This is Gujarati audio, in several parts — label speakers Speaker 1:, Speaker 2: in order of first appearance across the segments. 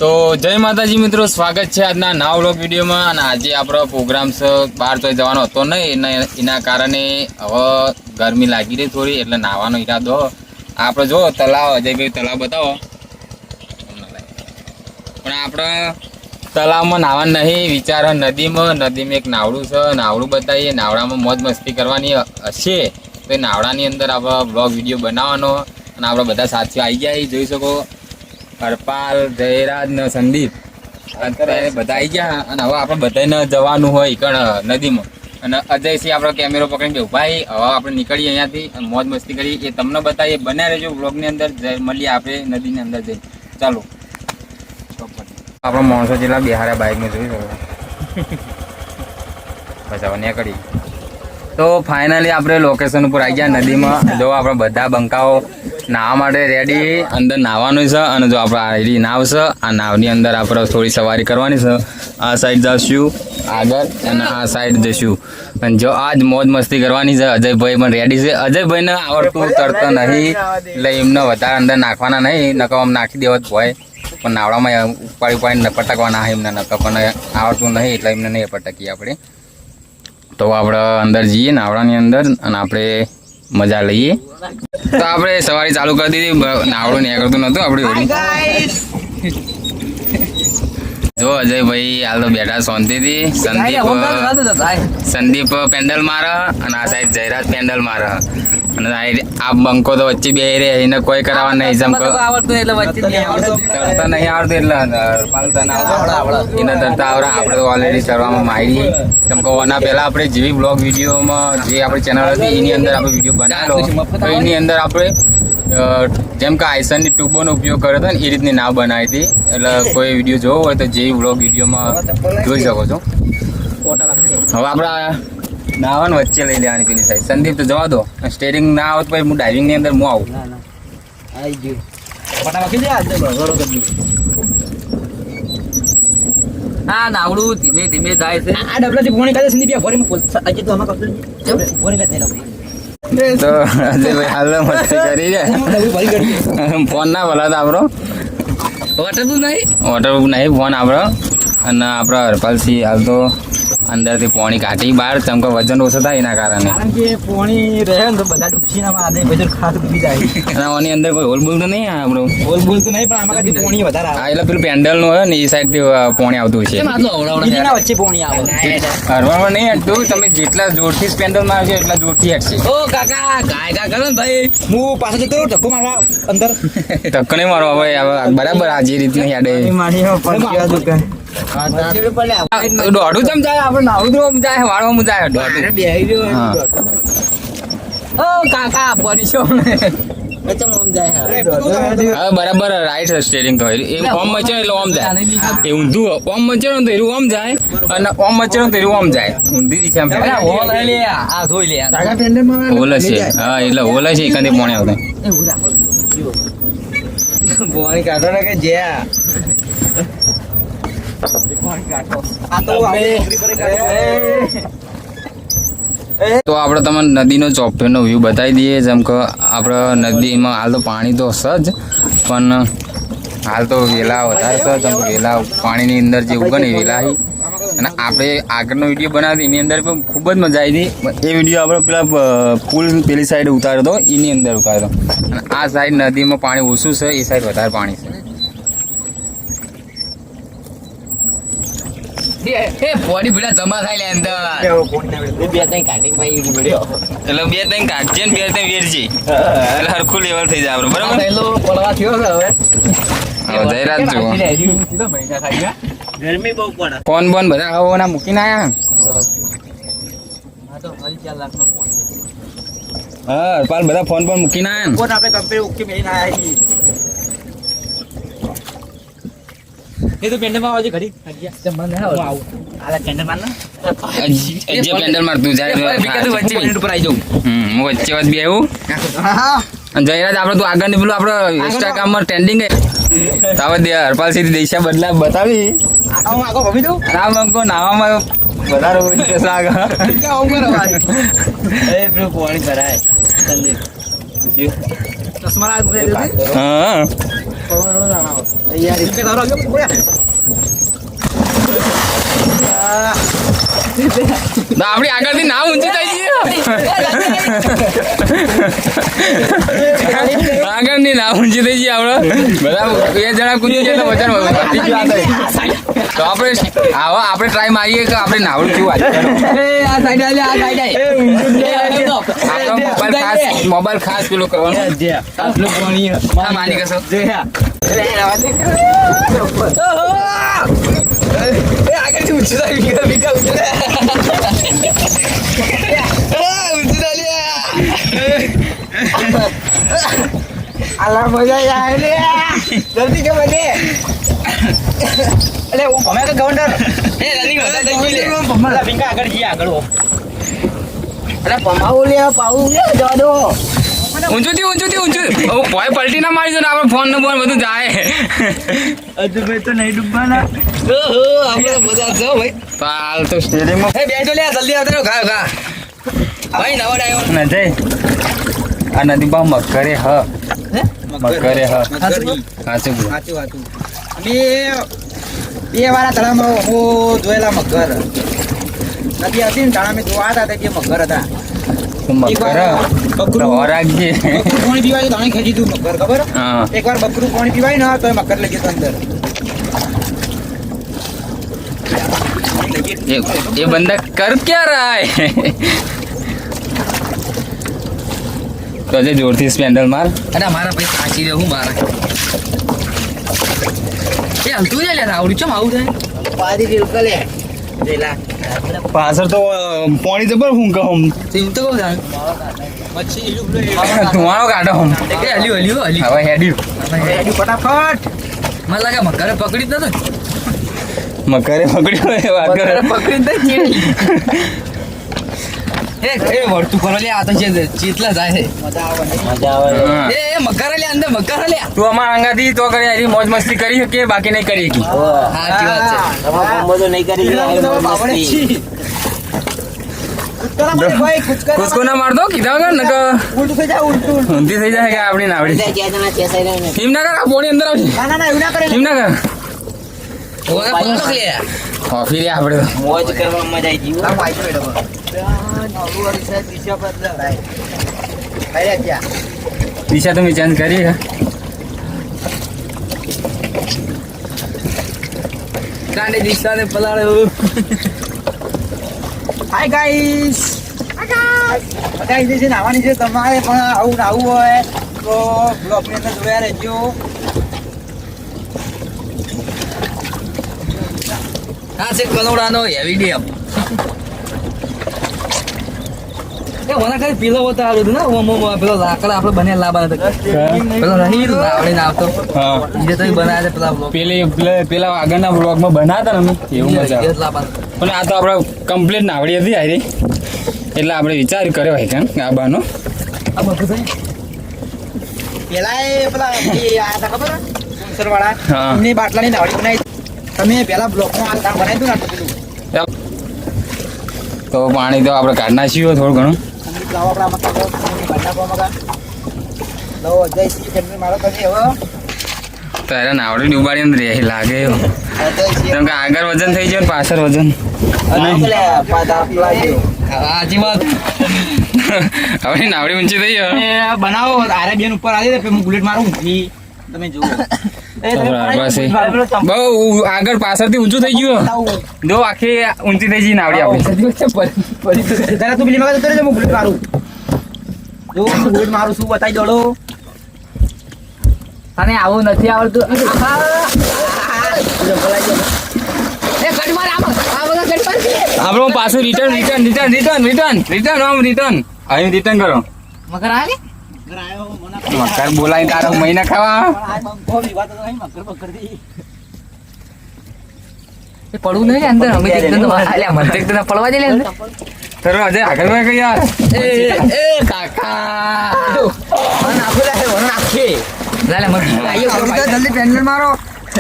Speaker 1: તો જય માતાજી મિત્રો, સ્વાગત છે આજના નવા વ્લોગ વિડીયોમાં। અને આજે આપણો પ્રોગ્રામ છે બહાર તો જવાનો હતો નહીં, એના કારણે હવે ગરમી લાગી રહી થોડી, એટલે નાહવાનો ઈરાદો આપણે જો તલાવ અજયભાઈ તલાવ બતાવો, પણ આપણે તલાવમાં નાહવા નહીં, વિચાર નદીમાં એક નાવડું છે, નાવડું બતાવીએ, નાવડામાં મોજ મસ્તી કરવાની હશે તો એ નાવડાની અંદર આપણે વ્લોગ વિડીયો બનાવવાનો। અને આપણે બધા સાથીઓ આવી ગયા, જોઈ શકો હરપાલ, જયરાજ ને સંદીપ અત્યારે બધા આવી ગયા। અને હવે આપણે બધાને જવાનું હોય કણ નદીમાં, અને અજયસિંહ આપણો કેમેરો પકડીને ઉભાઈ, હવે આપણે નીકળીએ અહીંયાથી અને મોજ મસ્તી કરીએ, એ તમને બતાવીએ। બન્યા રહેજો વ્લોગની અંદર, મળીએ આપણે નદીની અંદર જઈ। ચાલો, આપણો માણસો જેટલા બિહારા બાઇકમાં જોઈ શકો, બસ હવે નીકળી। તો ફાઇનલી આપણે લોકેશન ઉપર આવી ગયા નદીમાં। જો આપણે બધા બંકાઓ નાહવા માટે રેડી, અંદર નાહવાનું છે। અને જો આપણે આ નાવ છે, આ નાવની અંદર આપણે થોડી સવારી કરવાની છે। આ સાઈડ જઈશું આગળ અને આ સાઈડ જઈશું, અને જો આજ મોજ મસ્તી કરવાની છે। અજયભાઈ પણ રેડી છે, અજયભાઈને આવડતું તરતો નહીં, એટલે એમને વધારે અંદર નાખવાના નહીં, નકર આમ નાખી દેવા હોય, પણ નાવડામાં ઉપાડીને પટકવાના એમને નકર, પણ આવડતું નહીં એટલે એમને નહીં પટકીએ આપણે। તો આપણે અંદર જઈએ નાવડાની અંદર અને આપણે મજા લઈએ। તો આપણે સવારી ચાલુ કરી દીધી, નાવડું નીકળતું નતું આપણે। જો અજયભાઈ હાલ તો બેઠા શાંતિથી, સંદીપ પેન્ડલ મારે અને આ સાઈડ જયરાજ પેન્ડલ મારે, અને આ બંકો તો વચ્ચે બે રે, એને કોઈ કરાવવા નહીં, તરતા નહીં આવડતું એટલે એને તરતા આવડે। આપણે તો ઓલરેડી તરવામાં મારી, કેમ કે ઓના પહેલા આપણે જેવી બ્લોગ વિડીયોમાં જે આપણી ચેનલ હતી એની અંદર આપણે વિડીયો બનાવેલો, તો એની અંદર આપણે જેમ કે આઈસનની ટ્યુબોનો ઉપયોગ કર્યો હતો ને એ રીતની નાવ બનાવી હતી। એટલે કોઈ વિડીયો જોવો હોય તો જે વ્લોગ વિડીયોમાં જોઈ શકો છો। હવે આપણે નાવાનું વચ્ચે લઈ લેવાની પેલી સાઈડ, સંદીપ તો જવા દો, સ્ટેરિંગ ના આવત પછી હું ડાઇવિંગની અંદર હું આવું।
Speaker 2: હા, નાવડું ધીમે ધીમે જાય છે। આ ડબલાથી ફોન કરે સંદીપ ભરી આજે તો આમાં
Speaker 1: તો અજયભાઈ હાલ મસ્તી કરી છે, ફોન ના ભલા આપણો વોટરપ્રૂફ નહીં ફોન આપણો। અને આપણા હરપાલસિંહ હાલ તો અંદરથી પોણી કાઢી બહાર, ચમ કે વજન ઓછો થાય એના કારણે,
Speaker 2: કારણ કે પોણી રહે ને તો બધા ડૂબસીનામાં બધું ખાસ ડૂબી જાય।
Speaker 1: અને આની અંદર કોઈ હોલ બોલ તો નહીં, આપણું
Speaker 2: હોલ બોલ તો નહીં, પણ આમાં પોણી વધારે આવે।
Speaker 1: હા, એટલે પેલું પેન્ડલ નું હોય ને એ સાઈડ થી પોણી આવતું છે,
Speaker 2: વચ્ચે પોણી આવે
Speaker 1: હરવામાં નહીં હટતું, તમે જેટલા જોરથી પેન્ડલ મારશો એટલા જોરથી હટશે।
Speaker 2: ઓ કાકા ગાય કરો ને ભાઈ, હું પાછો જતો ધક્કો મારવા અંદર,
Speaker 1: ધક્કો નહીં મારો હવે, બરાબર આ જે રીતની યાદ દોઢું ચમ જાય, આપણે નાવડું જાય, વાળવામાં જાય દોઢું।
Speaker 2: ઓ કાકા પરિશો
Speaker 1: હવે બરાબર રાઈટ સ્ટેરિંગ તો એ ઓમ મચે એટલે ઓમ જાય, એ ઊંધું ઓમ મચે ને તો એરું ઓમ જાય, અને ઓમ મચે ને તો એરું ઓમ જાય, ઊંધી દિશા હોલ છે। હા, એટલે હોલ છે, એકાંથી પોણે આવતા
Speaker 2: પોણી કાઢો ને કે જ્યાં
Speaker 1: તો આપણે તમને નદીનો ચોફેરનો વ્યૂ બતાવી દઈએ। જેમ કે આપણે નદીમાં હાલ તો પાણી તો સજ, પણ હાલ તો વેલા વધારે છે, જેમ કે વેલા પાણીની અંદર જે ઉગે ને વેલા, અને આપણે આગળનો વિડીયો બનાવ્યો એની અંદર પણ ખૂબ જ મજા આવી હતી। એ વિડીયો આપણે પેલા પુલ પેલી સાઈડ ઉતાર્યો હતો, એની અંદર ઉતાર્યો હતો, અને આ સાઈડ નદીમાં પાણી ઓછું છે, એ સાઈડ વધારે પાણી છે। પોણી ભીડા જમા થાય અંદર,
Speaker 2: બે ત્રણ કાઢી ભાઈ
Speaker 1: એટલે બે ત્રણ કાઢજે ને બે ત્રણ વેરજી, એટલે હરખું લેવલ થઈ જાય આપણે, બરાબર?
Speaker 2: પડવા થયો છે હવે
Speaker 1: જયરાજ જુઓ,
Speaker 2: ગરમી બહુ પડે,
Speaker 1: ફોન બોન બધા હવાના મૂકીને આયા।
Speaker 2: આ તો 4 લાખનો ફોન છે।
Speaker 1: હા, હરપાલ બધા ફોન બોન મૂકીને આયા
Speaker 2: ફોન આપણે કંપની ઓકે મેળીને આયા છીએ। એ તો પેન્ડલમાં આવજે ઘડી જમવા ના આવું આલા પેન્ડલમાં ના
Speaker 1: જે પેન્ડલ મારતું જાય
Speaker 2: વચ્ચે મિનિટ ઉપર આવી જાઉં,
Speaker 1: હું વચ્ચે વાત બી આવ્યું। અને જયરાજ આપણે તું આગળ ની પેલું આપણે ઇન્સ્ટાગ્રામમાં ટ્રેન્ડિંગ હરપાલ સીધી દિશા બદલા બતાવી,
Speaker 2: આગળ ભમી દઉં
Speaker 1: રામ અંકો નાવામાં વધારે આગળ
Speaker 2: પેલું પોણી કરાય
Speaker 1: હા
Speaker 2: કે તારો આવ્યો બોયા
Speaker 1: તો આપણી આગળથી ના ઊંચી થઈ ગઈ આગળની ના ઊંચી થઈ ગઈ આપણે બધા બે જણા કૂદી ગયા તો વજન વધી ગયું તો આપણે ટ્રાય મારીએ કે આપણે નાવડું કેવું મોબાઈલ ખાસ પેલો કરવાનો માની કશો આગળ ઊંચું
Speaker 2: આલા મજા આવે જલ્દી કે બને અલે હું ભમે કે ગવર્નર રનિંગ હતા ભમલા પિંકા આગળ જી આગળ હો અરે પમાઉ લે પાઉ લે જવા દો
Speaker 1: ઊંચું ઓ ભોય પલટી ના મારી દો ને આપણે ફોન નંબર બધું જાય
Speaker 2: હજુ ભાઈ તો નહીં ડૂબવાના ઓહો આપણે તો મજા જો ભાઈ
Speaker 1: હાલ તો સ્ટેડિયમમાં
Speaker 2: એ બેઠો લે જલ્દી આવતો ખા ભાઈ નવડ આવ્યો
Speaker 1: ન જઈ આ નદી બા મકરે હ મકરે હ સાચું
Speaker 2: સાચું બે વાળા તળાવમાં હું જોયેલા મગર નદી હતી ને તાળા મેં જોવા હતા તે મગર હતા
Speaker 1: મકર રાખજે
Speaker 2: પાણી પીવાય તો ખેંચી તું મગર ખબર
Speaker 1: હા
Speaker 2: એકવાર બકરું પાણી પીવાય ને તો મગર લઈ ગયો અંદર
Speaker 1: ये बंदा कर क्या रहा है तो अजय जोर થી સ્પેન્ડલ માર
Speaker 2: અરે મારા ભાઈ સાચી રે હું મારા એ હલતું જાય લે રાવડી ચમ આવું થાય પાડી રેલ કલે જેલા
Speaker 1: પાછળ તો પાણી જબર હું કહું
Speaker 2: સીમ તો કહું જાણ મચ્છી ઈલું
Speaker 1: ધુમાડો કાઢો હું
Speaker 2: એ હલ્યું
Speaker 1: હવે હેડ્યું
Speaker 2: ફટાફટ મને લાગે મગરે પકડી જ નતો
Speaker 1: મકરે પકડ્યો એ વાત કરે
Speaker 2: પકડી તો એ વર્તું કરો લે આ તો જે ચીતલા જાય છે મજા આવે એ મગર લે અંદર મગર લે
Speaker 1: તું અમાર આંગાથી તો કરી આરી મોજ મસ્તી કરી કે બાકી નહીં કરી કે
Speaker 2: સાચી વાત છે તમારો કોમ્બો તો નહીં કરી
Speaker 1: કુસકો ના માર દો કીધા વગર ન કે
Speaker 2: ઉલટું થઈ જાય ઉલટું
Speaker 1: ઊંધી થઈ જાય કે આપણી નાવડી હિમ ના કર આ પોણી અંદર આવશે
Speaker 2: ના એવું ના કરે
Speaker 1: હિમ ના કર
Speaker 2: ઓલા પકડો લે
Speaker 1: કોફી રે આપણે
Speaker 2: મોજ કરવા મજા આવી ગઈ આ વાઈટ બેઠો નવરું છે દિશા બદલાય આયા ક્યાં
Speaker 1: દિશા તમે ચેન્જ કરી હે
Speaker 2: કાંડે દિશા ને પલાળ્યો હાય ગાઈસ ગાઈસ જે નાવાની છે તમારે પણ આવું નાવું હોય તો બ્લોગ ની અંદર જોયા રહેજો આ છે કલોડાનો હેવી ડેમ એ વના ખાલી પીલો હોતા આવ્યું ને ઓમ પેલો લાકડા આપણે બને લાવવાનો પેલો રહી આપણે આવતો
Speaker 1: હા
Speaker 2: જે તો બનાવ્યા છે પેલા બ્લોગ
Speaker 1: પેલા આગળના બ્લોગમાં બનાવતા ને અમે એવું મજા આવે પણ આ તો આપણે કમ્પ્લીટ નાવડી હતી આરી એટલે આપણે વિચાર કર્યો હોય કે આ બાનો
Speaker 2: આ બધું થાય પેલા એ પેલા આ ખબર સ્પોન્સર વાળા
Speaker 1: હા.
Speaker 2: એમની બાટલાની નાવડી બનાવી તમે પેલા બ્લોકમાં આ કામ બનાવી દો ને આટલું બધું
Speaker 1: તો પાણી તો આપણે કાઢ નાખ્યું થોડું ઘણું
Speaker 2: લાવો આપણા મતલબ બાટલા લો જય શ્રી કૃષ્ણ મારો તમે હવે
Speaker 1: તારે નાવડી ડૂબાડી અંદર રહી લાગે એવું કેમ કે આગળ વજન થઈ જાય ને પાછળ વજન
Speaker 2: હાજી વાત
Speaker 1: હવે નાવડી ઊંચી થઈ ગયો
Speaker 2: બનાવો આરે બેન ઉપર આવી દે હું બુલેટ મારું તમે જુઓ
Speaker 1: બહુ આગળ પાછળથી ઊંચું થઈ ગયું જો આખી ઊંચી થઈ ગઈ નાવડી આપણી
Speaker 2: તું પેલી માં જતો રહેજે, હું બુલેટ મારું જો હું બુલેટ મારું શું બતાવી દોડો તને આવું નથી આવડતું
Speaker 1: આપણો પાછું રિટર્ન આમ રિટર્ન અહીં રિટર્ન કરો
Speaker 2: મગર આવે
Speaker 1: મકર બોલાવી તારો મહિના ખાવા
Speaker 2: પડવું નહીં અંદર અમે પડવા દે અંદર
Speaker 1: તારો અજય આગળ માં કઈ યાર
Speaker 2: એ કાકા જલ્દી પેન્ડલ મારો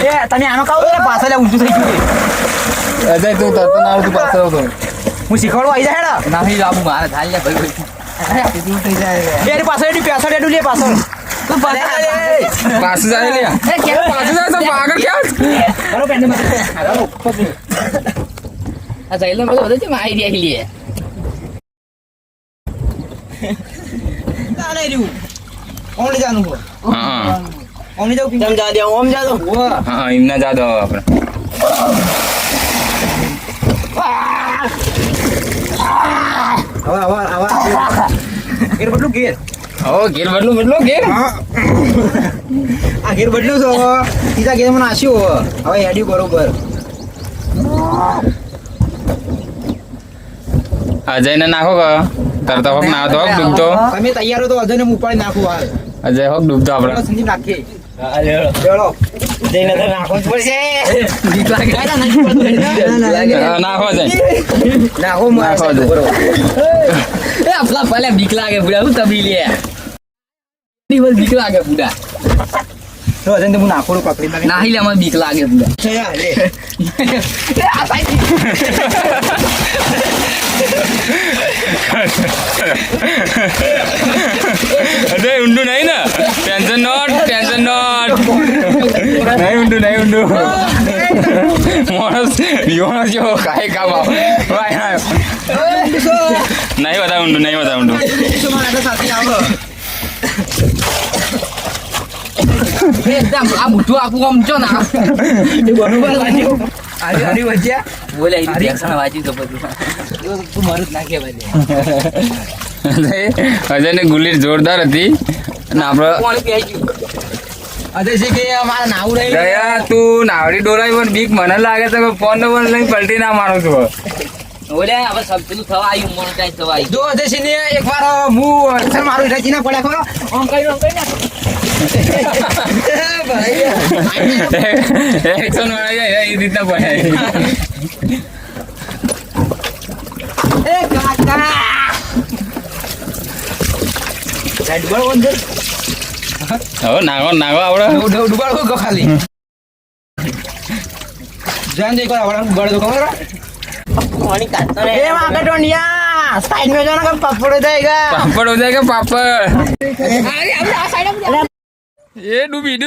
Speaker 2: એ તમે આનો કાવ પાછળ ઊંચું થઈ ગયું
Speaker 1: અજય તું તરત ના આવતું પાછળ આવતો
Speaker 2: હું શીખવાડવા આવી જાય ના બાબુ મારે થાય ભાઈ એની પાછળ એની પાછળ એડું લે પાછળ
Speaker 1: પાછું જાય લે પાછું જાય તો આગળ ક્યાં
Speaker 2: આ જઈલો બધો બધો છે મારી દે લે ના નહીં રહ્યું ઓમ લઈ જાનું
Speaker 1: હા
Speaker 2: ઓમ લઈ જાવ કેમ જા દે ઓમ જા દો
Speaker 1: હા એમના જા દો આપણે
Speaker 2: આવા ઘેર બદલું ઘેર
Speaker 1: ઘેર બદલું ઘેર
Speaker 2: આ ઘેર બદલ્યું છો ત્રીજા ઘેર મને આસ્યું હવે હેડ્યું બરોબર
Speaker 1: અજયને નાખો કે તરતા હોક ના તો હોક ડૂબતો
Speaker 2: તમે તૈયાર હો તો અજયને હું ઉપાડી નાખું હાલ
Speaker 1: અજય હોક ડૂબતો આપણે
Speaker 2: સંદીપ નાખીએ ચલો જઈને તો નાખવું જ પડશે
Speaker 1: નાખો અજય
Speaker 2: નાખો
Speaker 1: નાખો અજય
Speaker 2: એ આપલા ભલે બીક લાગે બુડા હું તબી લે દિવસ બીક લાગે બુડા તો અજય હું નાખોડું પકડી નાખી નાહી લે મને બીક લાગે બુડા
Speaker 1: અજય ઊંડું નહીં ને ટેન્શન નોટ નહીં ઊંડું માણસ માણસ જો કાંઈ કામ નહીં બધા ઊંડું
Speaker 2: એકદમ આ બુઠું આપું આમ છો ને બરોબર લાગ્યું હરી વચ્ચે બોલે એ ટેન્શન વાંચી તો બધું તું મારું જ નાખે
Speaker 1: અજયને ગુલી જોરદાર હતી અને આપણે
Speaker 2: અજય છે કે મારા નાવું રહી
Speaker 1: દયા તું નાવડી ડોરાઈ પણ બીક મને લાગે તો ફોન નંબર લઈને પલટી ના મારું છું
Speaker 2: ઓલે હવે સબનું થવા આવ્યું મોનેટાઈઝ થવા આવ્યું જો અજય છે ને એકવાર હું અક્ષર મારું રચી ના પડ્યા ખરો ઓમ કરી
Speaker 1: એક્શન વાળા જાય એ રીતના પડે
Speaker 2: એ કાકા ડુબાડો અંદર
Speaker 1: હવે નાગો આપણે
Speaker 2: ડુબાડો કો ખાલી જાન દે કો આવડા ડુબાડો તો ખબર પાણી કાટતો રે એ માં કટોનિયા સાઈડ મે જાના કા પાપડ हो जाएगा
Speaker 1: પાપડ हो जाएगा પાપડ
Speaker 2: अरे अब आ साइड में
Speaker 1: એ ડૂબી